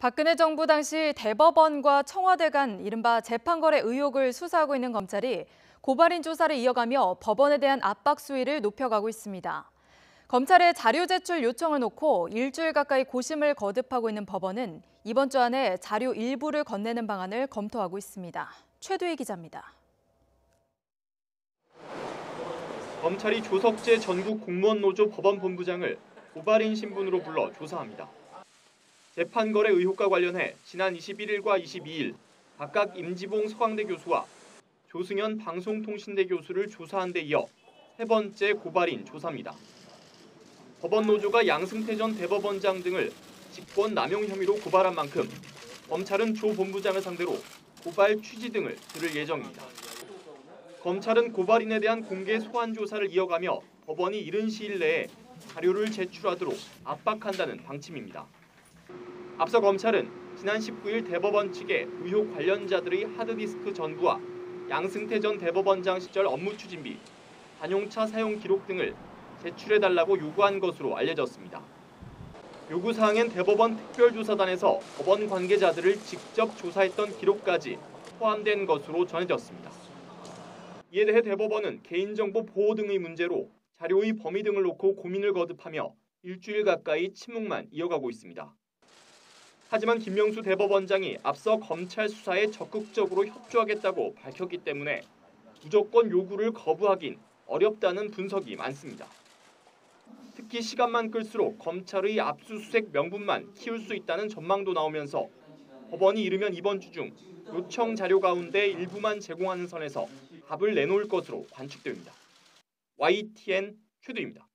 박근혜 정부 당시 대법원과 청와대 간 이른바 재판거래 의혹을 수사하고 있는 검찰이 고발인 조사를 이어가며 법원에 대한 압박 수위를 높여가고 있습니다. 검찰의 자료 제출 요청을 놓고 일주일 가까이 고심을 거듭하고 있는 법원은 이번 주 안에 자료 일부를 건네는 방안을 검토하고 있습니다. 최두희 기자입니다. 검찰이 조석재 전국공무원노조 법원본부장을 고발인 신분으로 불러 조사합니다. 재판거래 의혹과 관련해 지난 21일과 22일 각각 임지봉 서강대 교수와 조승현 방송통신대 교수를 조사한 데 이어 세 번째 고발인 조사입니다. 법원노조가 양승태 전 대법원장 등을 직권 남용 혐의로 고발한 만큼 검찰은 조 본부장을 상대로 고발 취지 등을 들을 예정입니다. 검찰은 고발인에 대한 공개 소환 조사를 이어가며 법원이 이른 시일 내에 자료를 제출하도록 압박한다는 방침입니다. 앞서 검찰은 지난 19일 대법원 측에 의혹 관련자들의 하드디스크 전부와 양승태 전 대법원장 시절 업무 추진비, 관용차 사용 기록 등을 제출해달라고 요구한 것으로 알려졌습니다. 요구사항엔 대법원 특별조사단에서 법원 관계자들을 직접 조사했던 기록까지 포함된 것으로 전해졌습니다. 이에 대해 대법원은 개인정보 보호 등의 문제로 자료의 범위 등을 놓고 고민을 거듭하며 일주일 가까이 침묵만 이어가고 있습니다. 하지만 김명수 대법원장이 앞서 검찰 수사에 적극적으로 협조하겠다고 밝혔기 때문에 무조건 요구를 거부하긴 어렵다는 분석이 많습니다. 특히 시간만 끌수록 검찰의 압수수색 명분만 키울 수 있다는 전망도 나오면서 법원이 이르면 이번 주 중 요청 자료 가운데 일부만 제공하는 선에서 답을 내놓을 것으로 관측됩니다. YTN 최두희입니다.